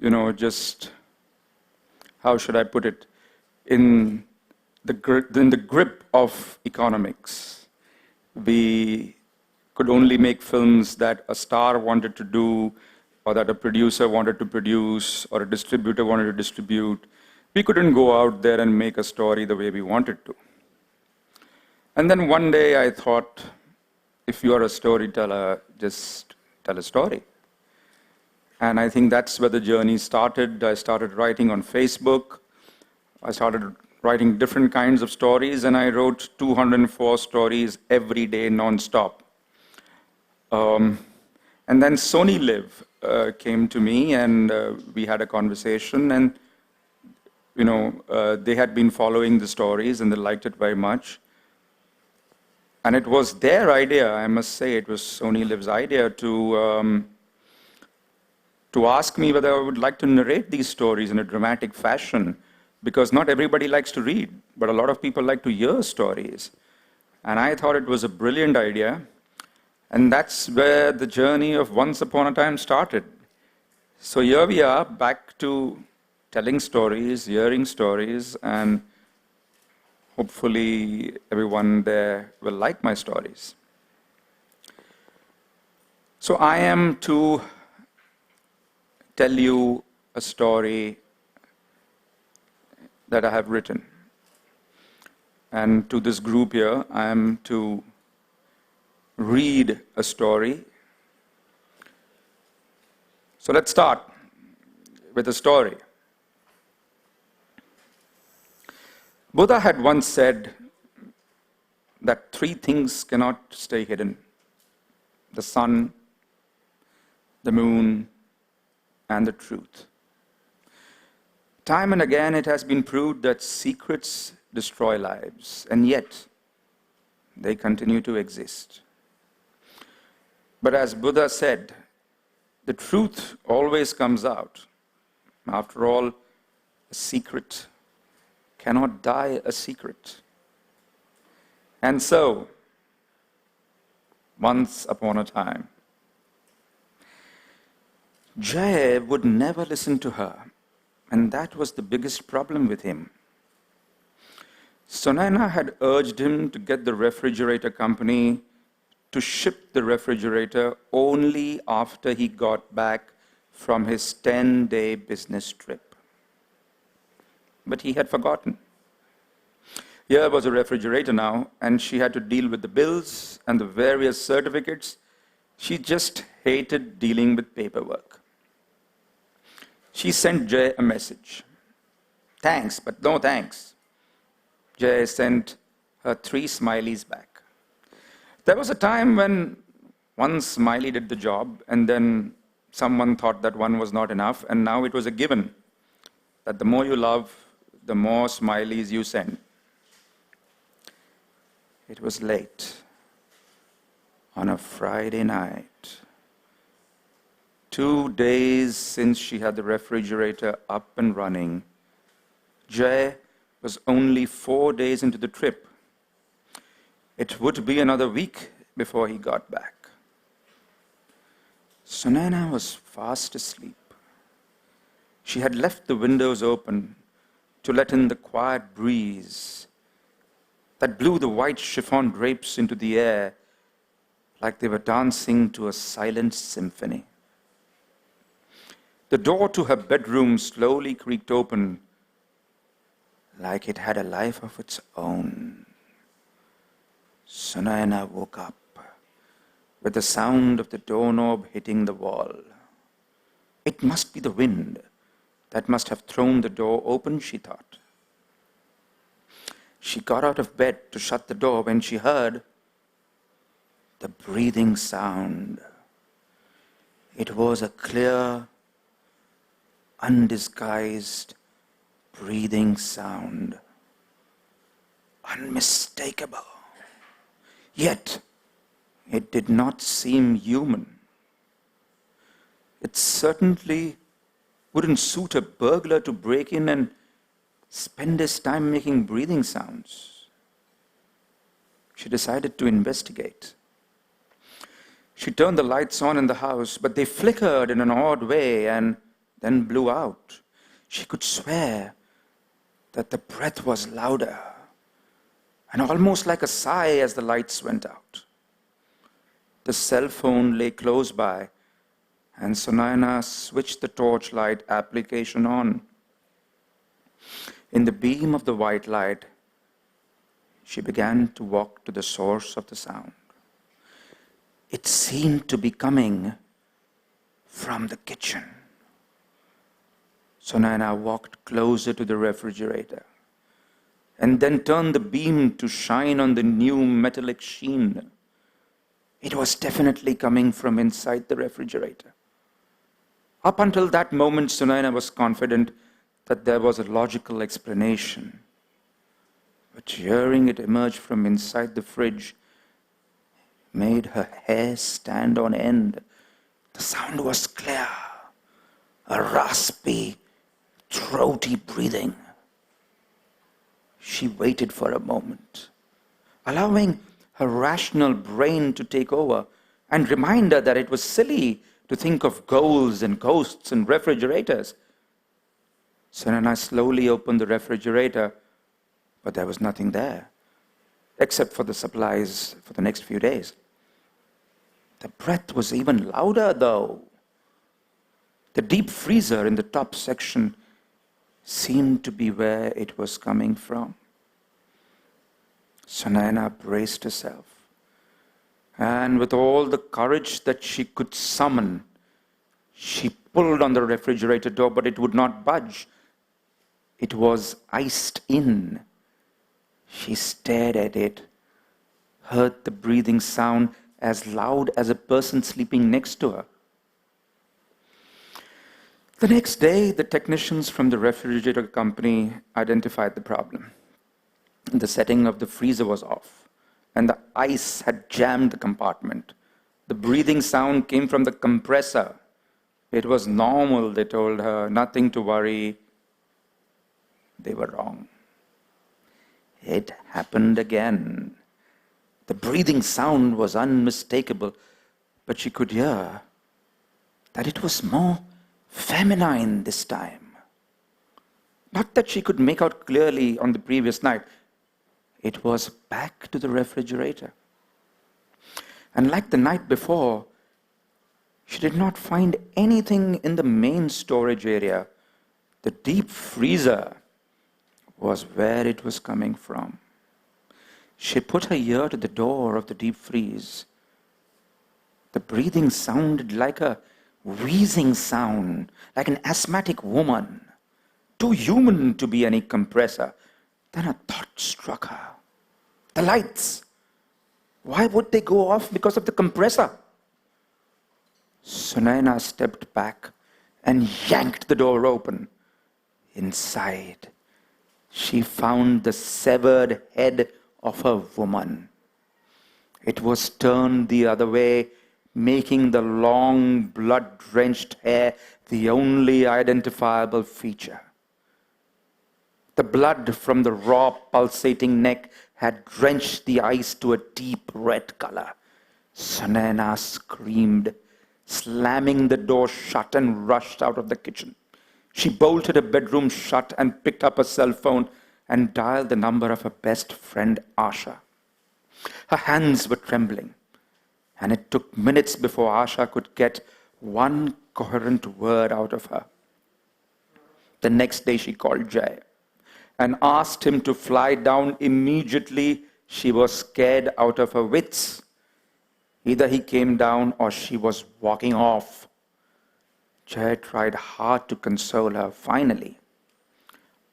just, how should I put it, in in the grip of economics. We could only make films that a star wanted to do, or that a producer wanted to produce, or a distributor wanted to distribute. We couldn't go out there and make a story the way we wanted to. And then one day I thought, if you are a storyteller, just tell a story. And I think that's where the journey started. I started writing on Facebook. I started writing different kinds of stories, and I wrote 204 stories every day, non-stop. And then Sony Live came to me, and we had a conversation, and they had been following the stories, and they liked it very much. And it was their idea, I must say, it was Sony Live's idea to ask me whether I would like to narrate these stories in a dramatic fashion, because not everybody likes to read, but a lot of people like to hear stories. And I thought it was a brilliant idea, and that's where the journey of Once Upon a Time started. So here we are, back to telling stories, hearing stories, and hopefully everyone there will like my stories. So I am to tell you a story that I have written. And to this group here, I am to read a story. So let's start with a story. Buddha had once said that 3 things cannot stay hidden: the sun, the moon, and the truth. Time and again it has been proved that secrets destroy lives, and yet they continue to exist. But as Buddha said, the truth always comes out. After all, a secret cannot die a secret. And so, once upon a time, Jay would never listen to her, and that was the biggest problem with him. Sunaina had urged him to get the refrigerator company to ship the refrigerator only after he got back from his 10-day business trip. But he had forgotten. Here was a refrigerator now, and she had to deal with the bills and the various certificates. She just hated dealing with paperwork. She sent Jay a message. Thanks, but no thanks. Jay sent her 3 smileys back. There was a time when one smiley did the job, and then someone thought that one was not enough, and now it was a given that the more you love, the more smileys you send. It was late on a Friday night, 2 days since she had the refrigerator up and running. Jay was only 4 days into the trip. It would be another week before he got back. Sunaina was fast asleep. She had left the windows open to let in the quiet breeze that blew the white chiffon drapes into the air like they were dancing to a silent symphony. The door to her bedroom slowly creaked open like it had a life of its own. Sunaina woke up with the sound of the doorknob hitting the wall. It must be the wind that must have thrown the door open, she thought. She got out of bed to shut the door when she heard the breathing sound. It was a clear, undisguised breathing sound. Unmistakable. Yet, it did not seem human. It certainly wouldn't suit a burglar to break in and spend his time making breathing sounds. She decided to investigate. She turned the lights on in the house, but they flickered in an odd way, and then blew out. She could swear that the breath was louder and almost like a sigh as the lights went out. The cell phone lay close by, and Sunayana switched the torchlight application on. In the beam of the white light, she began to walk to the source of the sound. It seemed to be coming from the kitchen. Sunayana walked closer to the refrigerator and then turned the beam to shine on the new metallic sheen. It was definitely coming from inside the refrigerator. Up until that moment, Sunayana was confident that there was a logical explanation. But hearing it emerge from inside the fridge made her hair stand on end. The sound was clear, a raspy, throaty breathing. She waited for a moment, allowing her rational brain to take over and remind her that it was silly to think of ghouls and ghosts in refrigerators. Sunayana slowly opened the refrigerator, but there was nothing there, except for the supplies for the next few days. The breath was even louder, though. The deep freezer in the top section seemed to be where it was coming from. Sunayana braced herself, and with all the courage that she could summon, she pulled on the refrigerator door, but it would not budge. It was iced in. She stared at it, heard the breathing sound as loud as a person sleeping next to her. The next day, the technicians from the refrigerator company identified the problem. The setting of the freezer was off, and the ice had jammed the compartment. The breathing sound came from the compressor. It was normal, they told her, nothing to worry. They were wrong. It happened again. The breathing sound was unmistakable, but she could hear that it was more feminine this time. Not that she could make out clearly on the previous night. It was back to the refrigerator. And like the night before, she did not find anything in the main storage area. The deep freezer was where it was coming from. She put her ear to the door of the deep freeze. The breathing sounded like a wheezing sound, like an asthmatic woman, too human to be any compressor. Then a thought struck her. The lights. Why would they go off because of the compressor? Sunayana stepped back and yanked the door open. Inside, she found the severed head of a woman. It was turned the other way, making the long, blood-drenched hair the only identifiable feature. The blood from the raw, pulsating neck had drenched the ice to a deep red color. Sunayana screamed, slamming the door shut, and rushed out of the kitchen. She bolted her bedroom shut and picked up a cell phone and dialed the number of her best friend, Asha. Her hands were trembling, and it took minutes before Asha could get one coherent word out of her. The next day she called Jay and asked him to fly down immediately. She was scared out of her wits. Either he came down or she was walking off. Jay tried hard to console her. Finally,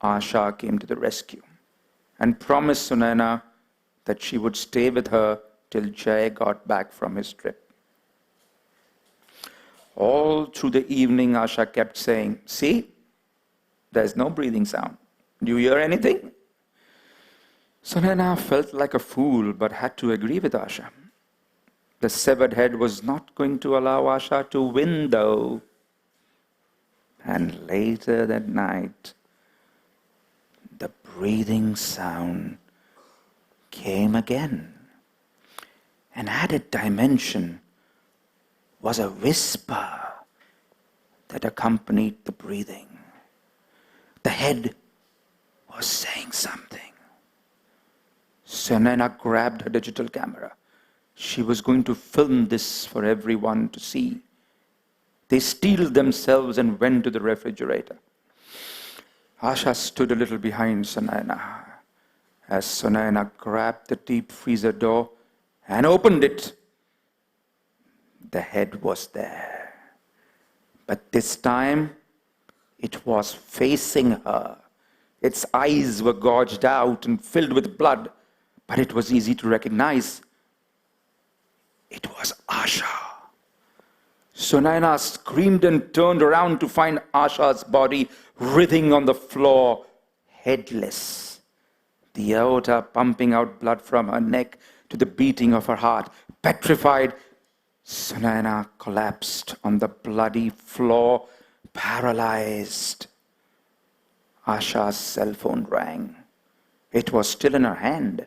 Asha came to the rescue and promised Sunayana that she would stay with her till Jay got back from his trip. All through the evening, Asha kept saying, "See, there's no breathing sound. Do you hear anything?" Sunayana felt like a fool but had to agree with Asha. The severed head was not going to allow Asha to win, though. And later that night, the breathing sound came again. An added dimension was a whisper that accompanied the breathing. The head was saying something. Sunaina grabbed her digital camera. She was going to film this for everyone to see. They steeled themselves and went to the refrigerator. Asha stood a little behind Sunaina as Sunaina grabbed the deep freezer door and opened it. The head was there. But this time, it was facing her. Its eyes were gouged out and filled with blood, but it was easy to recognize. It was Asha. Sunaina screamed and turned around to find Asha's body writhing on the floor, headless. The aorta pumping out blood from her neck to the beating of her heart. Petrified, Sunaina collapsed on the bloody floor, paralyzed. Asha's cell phone rang. It was still in her hand.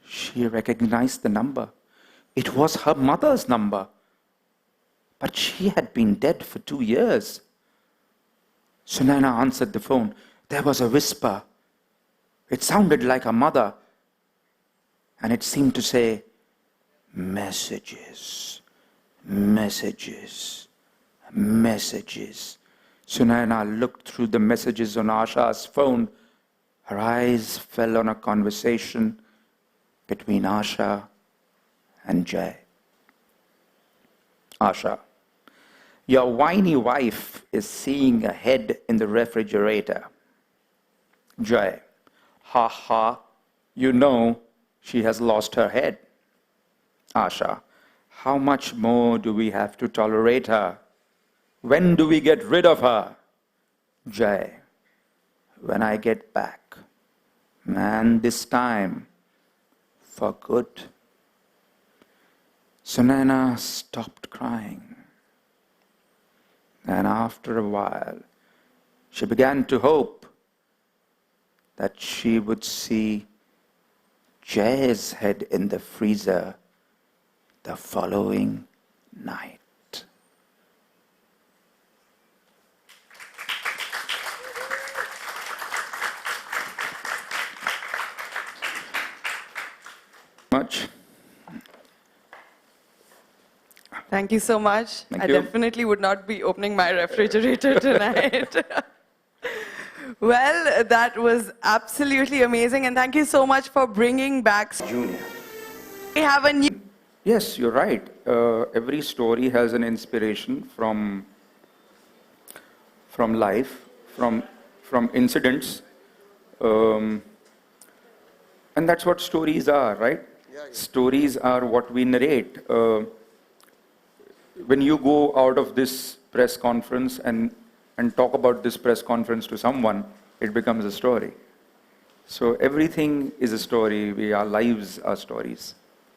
She recognized the number. It was her mother's number. But she had been dead for 2 years. Sunaina answered the phone. There was a whisper. It sounded like her mother. And it seemed to say, messages, messages, messages. Sunaina looked through the messages on Asha's phone. Her eyes fell on a conversation between Asha and Jay. Asha, your whiny wife is seeing a head in the refrigerator. Jay, ha ha, you know she has lost her head. Asha, how much more do we have to tolerate her? When do we get rid of her? Jay, when I get back. And this time, for good. Sunaina stopped crying. And after a while, she began to hope that she would see Jay's head in the freezer the following night. Much. Thank you so much. Thank I you. definitely would not be opening my refrigerator tonight. Well, that was absolutely amazing, and thank you so much for bringing back. Junior. We have a new. Yes, you're right. Every story has an inspiration from life, from incidents, and that's what stories are, right? Yeah. Stories are what we narrate. When you go out of this press conference and talk about this press conference to someone, it becomes a story. So everything is a story. Our lives are stories.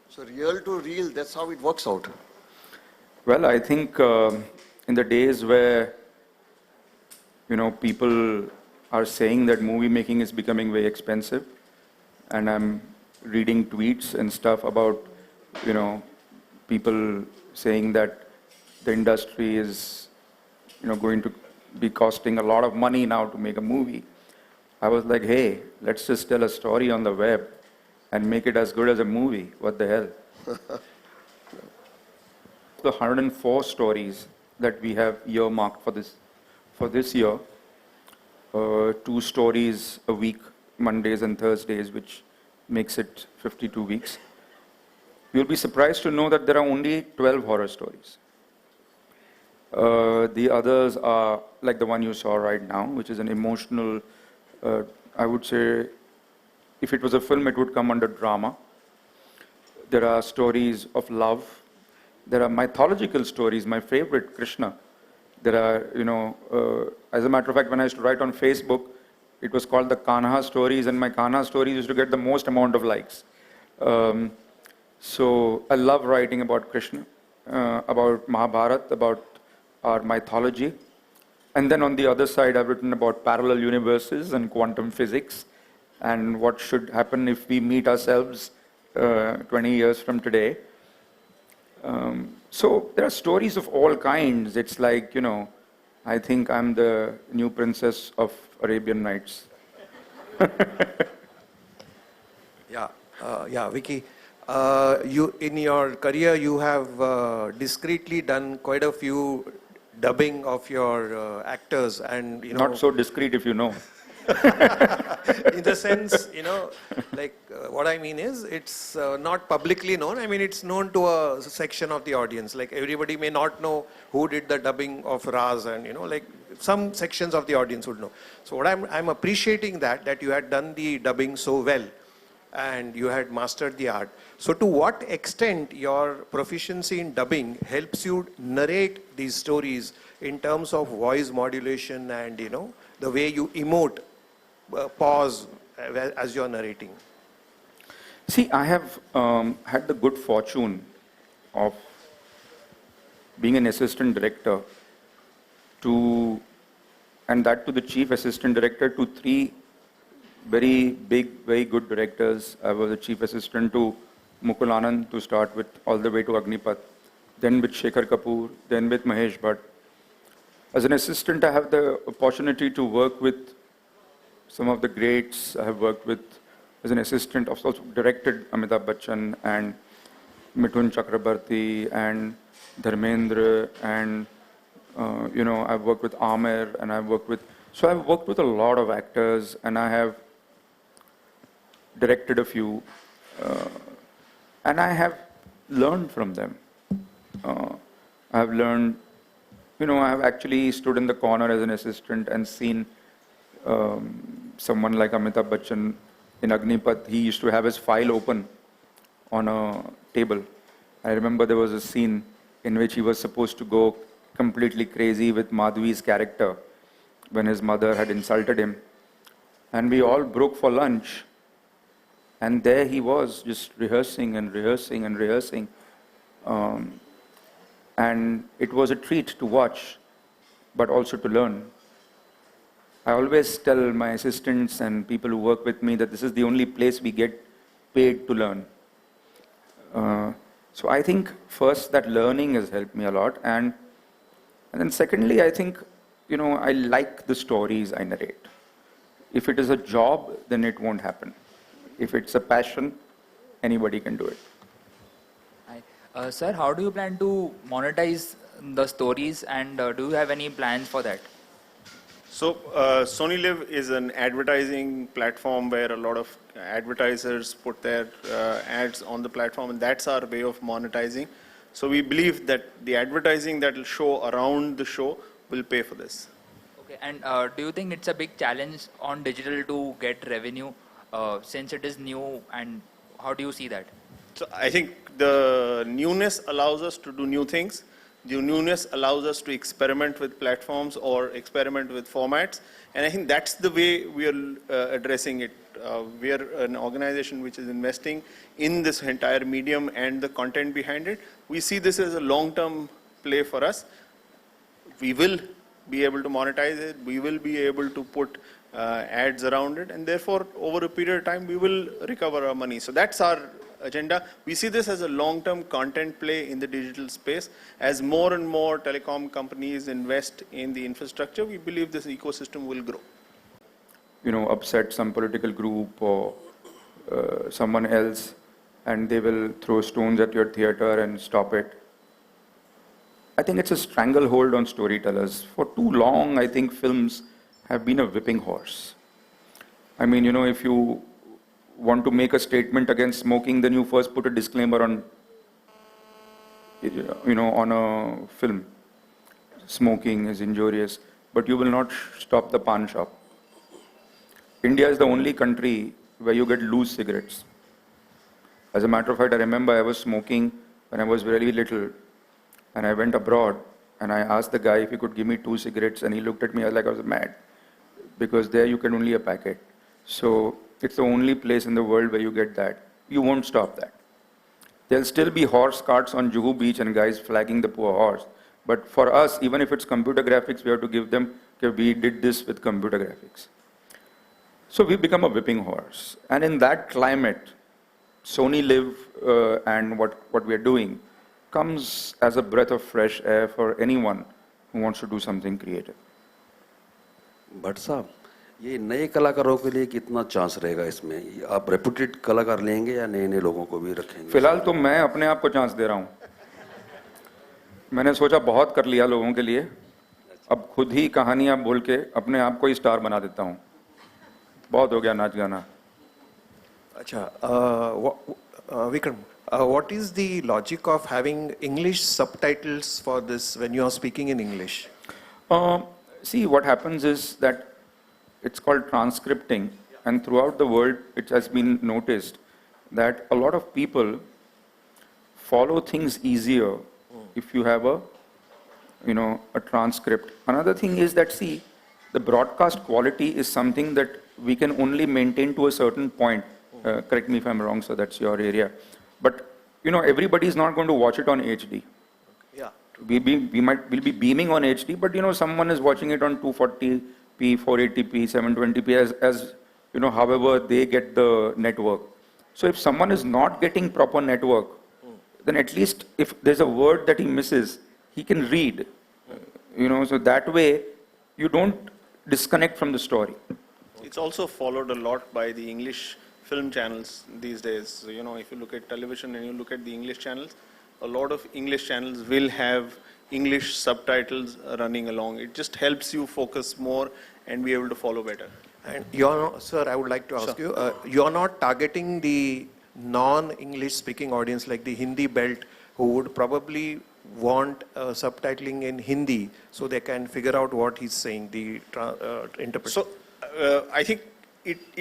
So real to real, that's how it works out. Well, I think in the days where, people are saying that movie making is becoming very expensive, and I'm reading tweets and stuff about, people saying that the industry is, going to be costing a lot of money now to make a movie. I was like, hey, let's just tell a story on the web and make it as good as a movie. What the hell? The 104 stories that we have earmarked for this year, 2 stories a week, Mondays and Thursdays, which makes it 52 weeks. You'll be surprised to know that there are only 12 horror stories. The others are like the one you saw right now, which is an emotional, I would say, if it was a film, it would come under drama. There are stories of love. There are mythological stories, my favorite, Krishna. There are, as a matter of fact, when I used to write on Facebook, it was called the Kanha stories, and my Kanha stories used to get the most amount of likes. So I love writing about Krishna, about Mahabharata, about our mythology. And then on the other side, I've written about parallel universes and quantum physics and what should happen if we meet ourselves 20 years from today. So there are stories of all kinds. It's like, I think I'm the new princess of Arabian Nights. Yeah, Vicky. You in your career you have discreetly done quite a few dubbing of your actors, and Not so discreet if you know. in the sense, like what I mean is it's not publicly known. I mean, it's known to a section of the audience. Like everybody may not know who did the dubbing of Raz, and like some sections of the audience would know. So what I'm appreciating that you had done the dubbing so well, and you had mastered the art. So to what extent your proficiency in dubbing helps you narrate these stories in terms of voice modulation and the way you emote, pause as you're narrating? See, I have had the good fortune of being an assistant director and that to the chief assistant director to three very big, very good directors. I was a chief assistant to Mukul Anand to start with, all the way to Agnipath, then with Shekhar Kapoor, then with Mahesh Bhatt. As an assistant, I have the opportunity to work with some of the greats. I have worked with, as an assistant, I've also directed Amitabh Bachchan and Mithun Chakrabarti and Dharmendra, and I've worked with Amir, and I've worked with a lot of actors, and I have directed a few, and I have learned from them. I have learned, I have actually stood in the corner as an assistant and seen someone like Amitabh Bachchan in Agnipath. He used to have his file open on a table. I remember there was a scene in which he was supposed to go completely crazy with Madhvi's character when his mother had insulted him. And we all broke for lunch. And there he was, just rehearsing and rehearsing and rehearsing. And it was a treat to watch, but also to learn. I always tell my assistants and people who work with me that this is the only place we get paid to learn. So I think first that learning has helped me a lot. And then secondly, I think, I like the stories I narrate. If it is a job, then it won't happen. If it's a passion, anybody can do it. Hi. Sir, how do you plan to monetize the stories, and do you have any plans for that? So Sony Live is an advertising platform where a lot of advertisers put their ads on the platform, and that's our way of monetizing. So we believe that the advertising that will show around the show will pay for this. Okay, and do you think it's a big challenge on digital to get revenue since it is new, and how do you see that? So I think the newness allows us to do new things. The newness allows us to experiment with platforms or experiment with formats. And I think that's the way we are addressing it. We are an organization which is investing in this entire medium and the content behind it. We see this as a long-term play for us. We will be able to monetize it. We will be able to put ads around it. And therefore, over a period of time, we will recover our money. So that's our agenda. We see this as a long-term content play in the digital space. As more and more telecom companies invest in the infrastructure, we believe this ecosystem will grow. Upset some political group or someone else, and they will throw stones at your theater and stop it. I think it's a stranglehold on storytellers. For too long, I think films have been a whipping horse. I mean, if you want to make a statement against smoking, then you first put a disclaimer on, on a film. Smoking is injurious, but you will not stop the pan shop. India is the only country where you get loose cigarettes. As a matter of fact, I remember I was smoking when I was very little, and I went abroad, and I asked the guy if he could give me 2 cigarettes, and he looked at me like I was mad, because there you can only a packet. So it's the only place in the world where you get that. You won't stop that. There'll still be horse carts on Juhu Beach and guys flagging the poor horse. But for us, even if it's computer graphics, we have to give them, okay, we did this with computer graphics. So we become a whipping horse. And in that climate, Sony Live and what we are doing comes as a breath of fresh air for anyone who who wants to do something creative. Bhatt साहब, ये नए कलाकारों के लिए कितना chance रहेगा इसमें? आप रेपुटेड कलाकार लेंगे या नए नए लोगों को भी रखेंगे? फिलहाल तो मैं अपने आप को चांस दे रहा हूँ. मैंने सोचा बहुत कर लिया लोगों के लिए, अब खुद ही कहानियाँ बोल के अपने आप को ही स्टार बना देता हूँ. बहुत हो गया नाच गाना. Acha, Vikram, what is the logic of having English subtitles for this when you are speaking in English? See, what happens is that it's called transcripting, and throughout the world it has been noticed that a lot of people follow things easier if you have a transcript. Another thing is that, see, the broadcast quality is something that we can only maintain to a certain point. Correct me if I'm wrong, so that's your area. But everybody is not going to watch it on HD. Yeah. We'll be beaming on HD, but someone is watching it on 240p, 480p, 720p, as however they get the network. So if someone is not getting proper network, then at least if there's a word that he misses, he can read. So that way you don't disconnect from the story. It's also followed a lot by the English film channels these days. If you look at television and you look at the English channels, a lot of English channels will have English subtitles running along. It just helps you focus more and be able to follow better. And sir, I would like to ask you, you're not targeting the non-English speaking audience like the Hindi belt who would probably want subtitling in Hindi so they can figure out what he's saying, the interpretation. So I think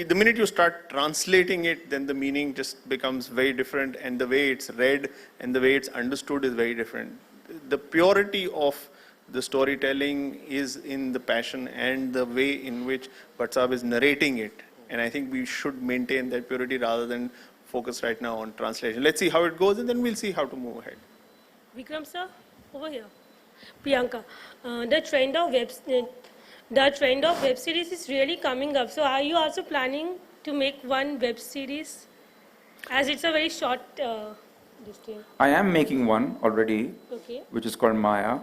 the minute you start translating it, then the meaning just becomes very different, and the way it's read and the way it's understood is very different. The purity of the storytelling is in the passion and the way in which Bhatt Sahab is narrating it. And I think we should maintain that purity rather than focus right now on translation. Let's see how it goes, and then we'll see how to move ahead. Vikram sir, over here. Priyanka, the trend of web series is really coming up. So are you also planning to make one web series? As it's a very short this thing. I am making one already, Okay. which is called Maya,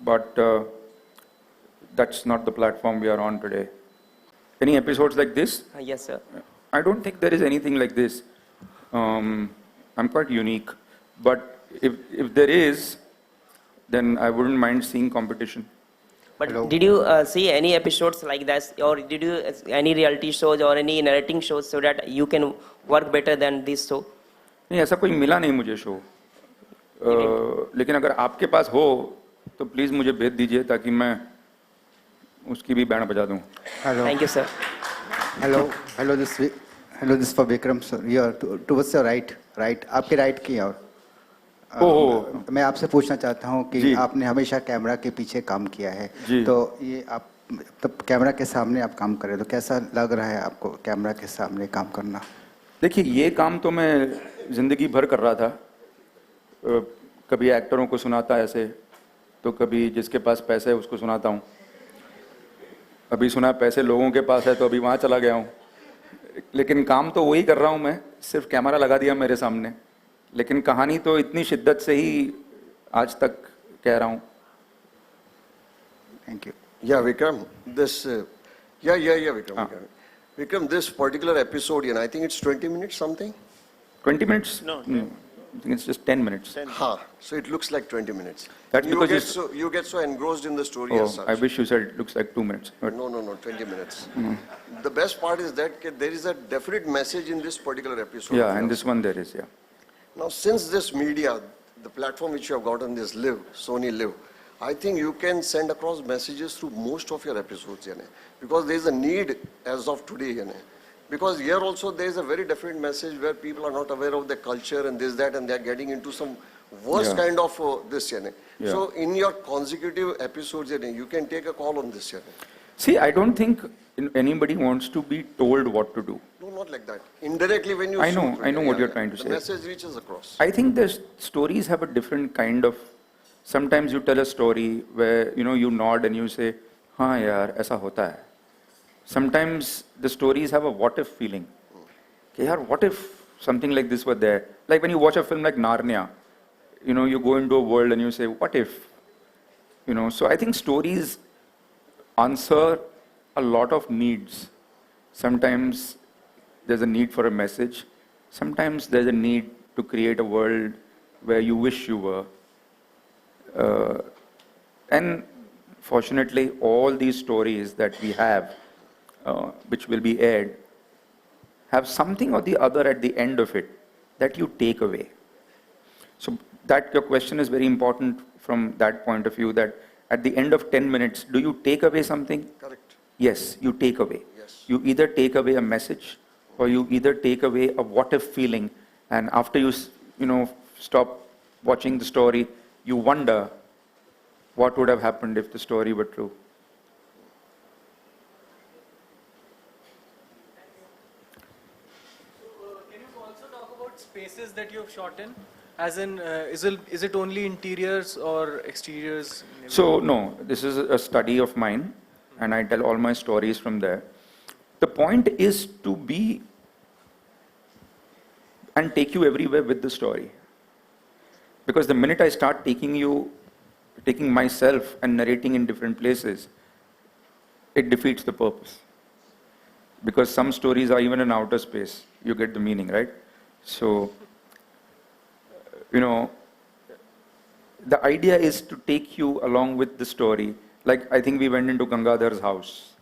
but that's not the platform we are on today. Any episodes like this? Yes, sir. I don't think there is anything like this. I'm quite unique, but if there is, then I wouldn't mind seeing competition. But did you see any episodes like this, or did you any reality shows or any narrating shows so that you can work better than this show? नहीं, ऐसा कोई मिला नहीं मुझे show. लेकिन अगर आपके पास हो तो प्लीज मुझे भेज दीजिए ताकि मैं उसकी भी बैंड बजा दूं. Hello. Thank you, sir. Hello. This is for Vikram, sir. Here, towards your right. आपके right की ओर. मैं आपसे पूछना चाहता हूँ कि आपने हमेशा कैमरा के पीछे काम किया है, तो ये आप तब कैमरा के सामने आप काम कर रहे हो, तो कैसा लग रहा है आपको कैमरा के सामने काम करना? देखिए, ये काम तो मैं जिंदगी भर कर रहा था. कभी एक्टरों को सुनाता ऐसे, तो कभी जिसके पास पैसे है उसको सुनाता हूँ. अभी सुना पैसे लोगों के पास है तो अभी वहाँ चला गया हूँ. लेकिन काम तो वही कर रहा हूँ मैं, सिर्फ कैमरा लगा दिया मेरे सामने. लेकिन कहानी तो इतनी शिद्दत से ही आज तक कह रहा हूँ. Thank you. Yeah, Vikram, this, Vikram. Vikram, this particular episode, I think it's 20 minutes something? 20 minutes? No. I think it's just 10 minutes. So it looks like 20 minutes. That's you because get so engrossed in the story as such. I wish you said it looks like 2 minutes. But No, 20 minutes. The best part is that there is a definite message in this particular episode. yeah, and this one there is, yeah. Now, since this media, the platform which you have gotten, this Live, Sony Live, I think you can send across messages through most of your episodes, because there is a need as of today. Because here also there is a very different message where people are not aware of the culture and this, that, and they are getting into some worse kind of this. Yeah. So in your consecutive episodes, you can take a call on this. See, I don't think anybody wants to be told what to do. No, not like that. Indirectly when you I know what you're trying to say. The message reaches across. I think the stories have a different kind of. Sometimes you tell a story where you nod and you say, "हाँ यार, ऐसा होता है." Sometimes the stories have a what if feeling. Okay, yaar, what if something like this were there? Like when you watch a film like Narnia, you go into a world and you say, "What if?" So I think stories answer a lot of needs. Sometimes there's a need for a message. Sometimes there's a need to create a world where you wish you were. And fortunately, all these stories that we have, which will be aired, have something or the other at the end of it that you take away. So that your question is very important from that point of view, that at the end of 10 minutes, do you take away something? Correct. Yes, you take away. Yes. You either take away a message or you either take away a what if feeling, and after you stop watching the story, you wonder what would have happened if the story were true. Can you also talk about spaces that you have shot in? As in, is it only interiors or exteriors? So no, this is a study of mine, and I tell all my stories from there. The point is to be and take you everywhere with the story. Because the minute I start taking myself and narrating in different places, it defeats the purpose. Because some stories are even in outer space. You get the meaning, right? So, the idea is to take you along with the story. Like, I think we went into Gangadhar's house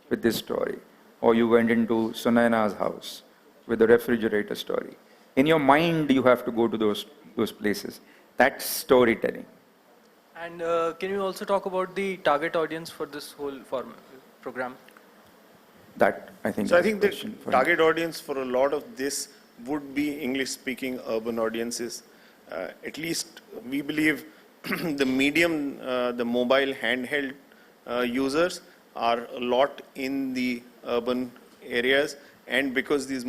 with this story. Or you went into Sunaina's house with the refrigerator story. In your mind, you have to go to those places. That's storytelling. And can you also talk about the target audience for this whole program? That, I think, So I think the target audience for a lot of this would be English-speaking urban audiences. At least we believe the medium, the mobile handheld users are a lot in the urban areas, and because these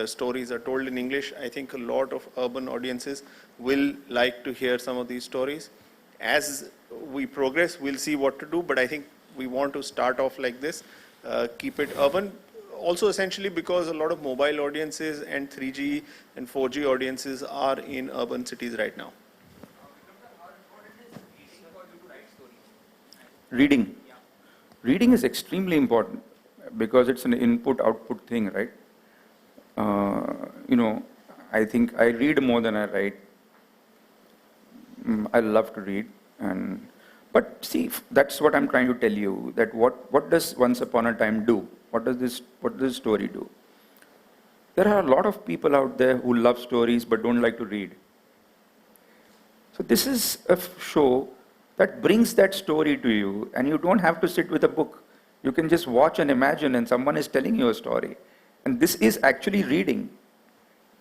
stories are told in English, I think a lot of urban audiences will like to hear some of these stories. As we progress, we'll see what to do, but I think we want to start off like this, keep it urban. Also essentially because a lot of mobile audiences and 3G and 4G audiences are in urban cities right now. Reading. Reading is extremely important because it's an input-output thing, right? I think I read more than I write. I love to read, but see, that's what I'm trying to tell you. That what does Once Upon a Time do? What does this story do? There are a lot of people out there who love stories but don't like to read. So this is a show that brings that story to you, and you don't have to sit with a book. You can just watch and imagine, and someone is telling you a story. And this is actually reading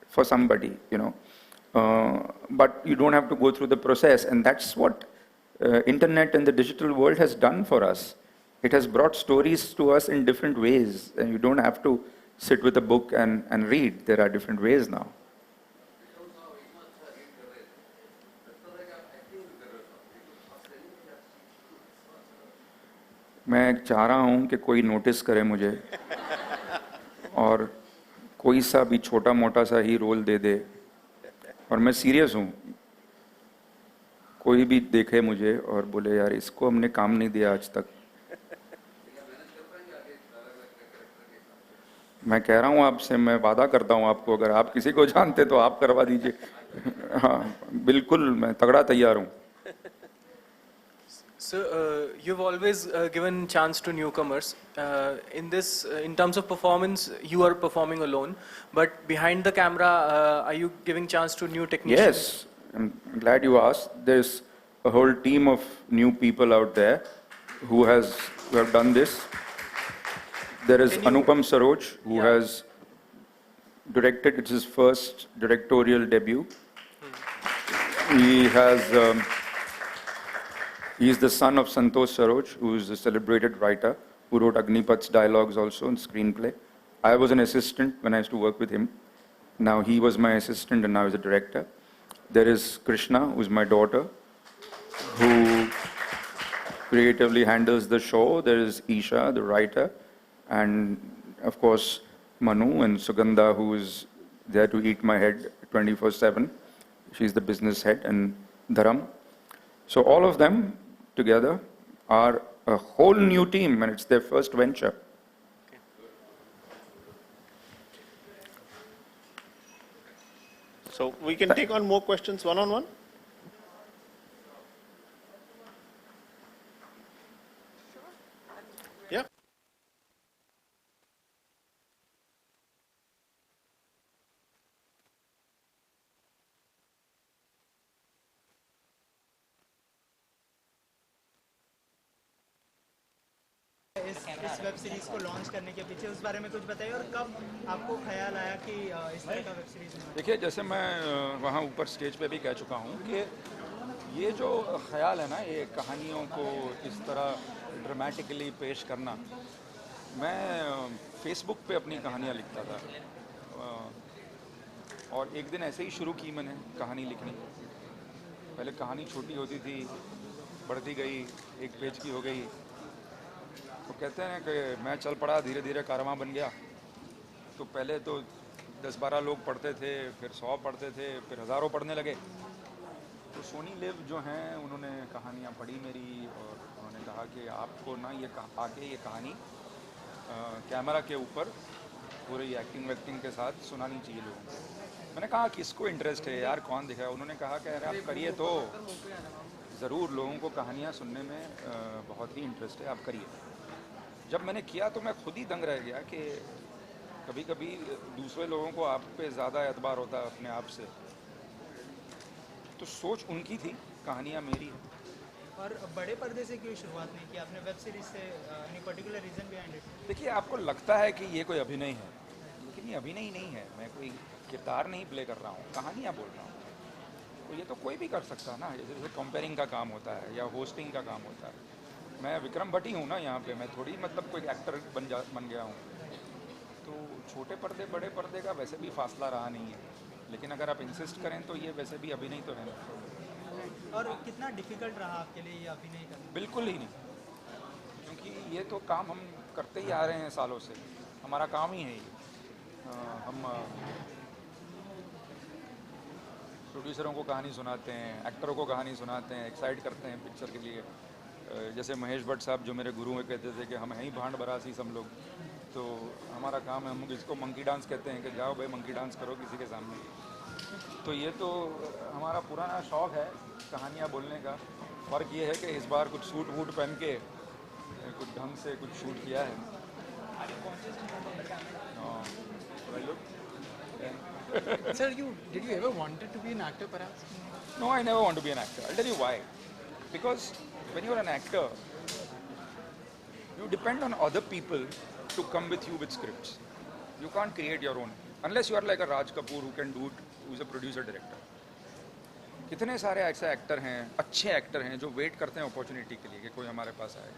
for somebody, but you don't have to go through the process, and that's what internet and the digital world has done for us. It has brought stories to us in different ways, and you don't have to sit with a book and read. There are different ways now. मैं चाह रहा हूँ कि कोई notice करे मुझे और कोई सा भी छोटा मोटा सा ही रोल दे दे, और मैं सीरियस हूँ. कोई भी देखे मुझे और बोले यार इसको हमने काम नहीं दिया आज तक. मैं कह रहा हूँ आपसे, मैं वादा करता हूँ आपको, अगर आप किसी को जानते तो आप करवा दीजिए. हाँ बिल्कुल, मैं तगड़ा तैयार हूँ. So you've always given chance to newcomers. In terms of performance, you are performing alone, but behind the camera, are you giving chance to new technicians? Yes, I'm glad you asked. There's a whole team of new people out there who have done this. There is Anupam Saroj, who has directed. It's his first directorial debut. He has. He is the son of Santosh Saroj, who is a celebrated writer, who wrote Agnipath's dialogues also in screenplay. I was an assistant when I used to work with him. Now he was my assistant and now he's a director. There is Krishna, who is my daughter, who creatively handles the show. There is Isha, the writer, and of course Manu and Sugandha, who is there to eat my head 24/7. She's the business head, and Dharam. So all of them together are a whole new team, and it's their first venture. So we can take on more questions one-on-one. Yeah. इस web series को launch करने के पीछे उस बारे में कुछ बताइए, और कब आपको ख्याल आया कि इस तरह का वेब सीरीज में? देखिए, जैसे मैं वहाँ ऊपर स्टेज पे भी कह चुका हूँ कि ये जो ख्याल है ना, ये कहानियों को इस तरह ड्रामेटिकली पेश करना, मैं फेसबुक पे अपनी कहानियाँ लिखता था, और एक दिन ऐसे ही शुरू की मैंने कहानी लिखनी। पहले कहानी छोटी होती थी, बढ़ती गई, एक पेज की हो गई, तो कहते हैं कि मैं चल पड़ा, धीरे धीरे कारवां बन गया। तो पहले तो 10-12 लोग पढ़ते थे, फिर 100 पढ़ते थे, फिर हज़ारों पढ़ने लगे। तो सोनी लिव जो हैं, उन्होंने कहानियाँ पढ़ी मेरी, और उन्होंने कहा कि आपको ना ये आके ये कहानी कैमरा के ऊपर पूरी एक्टिंग वैक्टिंग के साथ सुनानी चाहिए लोगों को। मैंने कहा किसको इंटरेस्ट है यार, कौन दिखाया? उन्होंने कहा कि अरे आप करिए, तो ज़रूर लोगों को कहानियाँ सुनने में बहुत ही इंटरेस्ट है, आप करिए। जब मैंने किया तो मैं खुद ही दंग रह गया कि कभी कभी दूसरे लोगों को आप पे ज़्यादा एतबार होता है अपने आप से। तो सोच उनकी थी, कहानियाँ मेरी है। और बड़े पर्दे से क्यों शुरुआत नहीं की आपने वेब सीरीज से? Any particular reason behind it? देखिए, आपको लगता है कि ये कोई अभिनय है, लेकिन ये अभिनय नहीं है। मैं कोई किरदार नहीं प्ले कर रहा हूँ, कहानियाँ बोल रहा हूँ। तो ये तो कोई भी कर सकता है ना, जैसे कंपेयरिंग का काम होता है या होस्टिंग का काम होता है। मैं विक्रम भट्ट ही हूँ ना यहाँ पे, मैं थोड़ी मतलब कोई एक्टर बन गया हूँ। तो छोटे पर्दे बड़े पर्दे का वैसे भी फासला रहा नहीं है, लेकिन अगर आप इंसिस्ट करें तो ये वैसे भी अभिनय तो है ना। और कितना डिफिकल्ट रहा आपके लिए ये अभिनय करना? बिल्कुल ही नहीं, क्योंकि ये तो काम हम करते ही आ रहे हैं सालों से, हमारा काम ही है ये। हम प्रोड्यूसरों को कहानी सुनाते हैं, एक्टरों को कहानी सुनाते हैं, एक्साइट करते हैं पिक्चर के लिए। जैसे महेश भट्ट साहब जो मेरे गुरु हैं कहते थे कि हम हैं ही भांड बरासी सब लोग। तो हमारा काम है, हम इसको मंकी डांस कहते हैं कि जाओ भाई मंकी डांस करो किसी के सामने। तो ये तो हमारा पुराना शौक़ है कहानियाँ बोलने का। फ़र्क ये है कि इस बार कुछ सूट वूट पहन के कुछ ढंग से कुछ शूट किया है। Sir, did you ever wanted to be an actor perhaps? No, I never want to be an actor. I'll tell you why. Because when you're an actor, you depend on other people to come with you with scripts. You can't create your own. Unless you are like a Raj Kapoor who can do it, who's a producer director. कितने सारे ऐसे actor हैं, अच्छे actor हैं, जो wait करते हैं opportunity के लिए कि कोई हमारे पास आए।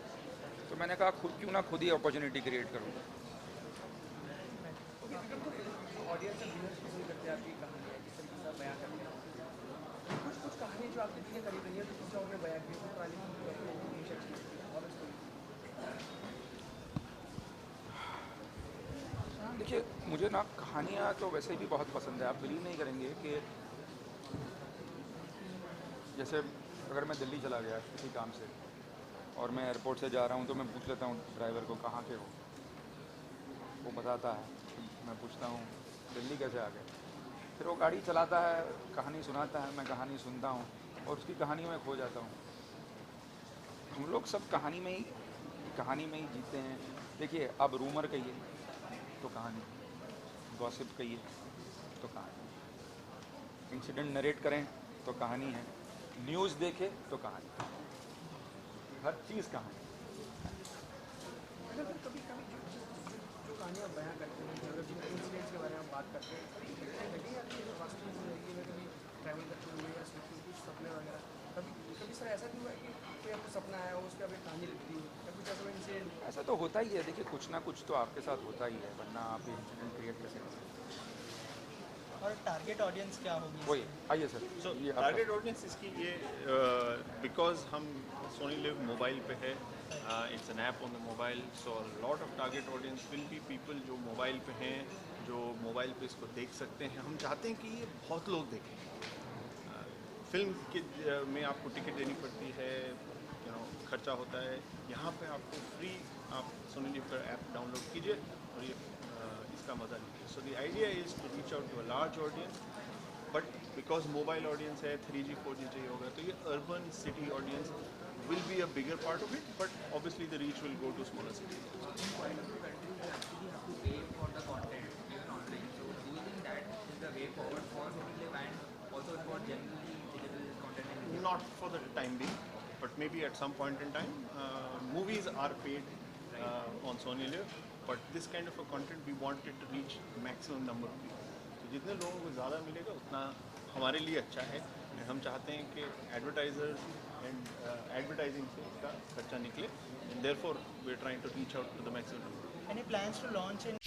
तो मैंने कहा क्यों ना खुद ही अपॉर्चुनिटी क्रिएट करूँ। देखिए, मुझे ना कहानियाँ तो वैसे भी बहुत पसंद है। आप बिलीव नहीं करेंगे कि जैसे अगर मैं दिल्ली चला गया किसी काम से और मैं एयरपोर्ट से जा रहा हूँ, तो मैं पूछ लेता हूँ ड्राइवर को कहाँ के हो, वो बताता है। मैं पूछता हूँ दिल्ली कैसे आ गए, फिर वो गाड़ी चलाता है, कहानी सुनाता है, मैं कहानी सुनता हूँ और उसकी कहानी में खो जाता हूँ। हम लोग सब कहानी में ही जीते हैं। देखिए, अब रूमर कहिए तो कहानी, गॉसिप कहिए तो कहानी, इंसिडेंट नरेट करें तो कहानी है, न्यूज़ देखें तो कहानी, हर चीज़ कहानी। कभी जो कहानियाँ बयां करते हैं, अगर जिन इंसिडेंट्स के बारे में बात करते हैं, कभी लगे आपकी वास्तविक जिंदगी में कभी ट्रैवल करते हुए या कुछ सपने वगैरह, कभी सर ऐसा भी हुआ है कि कोई आपको सपना आया हो, उस पर आपने कहानी लिख दी या कुछ ऐसा इंसिडेंट? ऐसा तो होता ही है। देखिए, कुछ ना कुछ तो आपके साथ होता ही है, वरना आप इंसिडेंट क्रिएट कैसे कर सकते हैं। और टारगेट ऑडियंस क्या होगी? वही आइए सर। So target audience इसकी ये because हम Sony Live मोबाइल पे है, it's an app on the mobile, so a lot of target audience will be people जो मोबाइल पे हैं, जो मोबाइल पे इसको देख सकते हैं। हम चाहते हैं कि ये बहुत लोग देखें। फिल्म के में आपको टिकट देनी पड़ती है, खर्चा होता है। यहाँ पे आपको फ्री आप सोनी लिव का ऐप डाउनलोड कीजिए और ये इसका मज़ा लीजिए। So the idea is to reach out to a large audience, but because mobile audience है, 3G 4G चाहिए होगा, तो ये urban city audience will be a bigger part of it, but obviously the reach will go to smaller cities. In quite a few countries, you actually have to pay for the content even online. So do you think that is the way forward for Live and also for generally digital content in India? Not for the time being, but maybe at some point in time. Movies are paid on Sony Live, but this kind of a content we want it to reach maximum number of people. तो जितने लोगों को ज़्यादा मिलेगा उतना हमारे लिए अच्छा है। And हम चाहते हैं कि एडवर्टाइजर्स एंड एडवर्टाइजिंग से इसका खर्चा निकले, and therefore we are trying to reach out to the maximum number. Any plans to launch in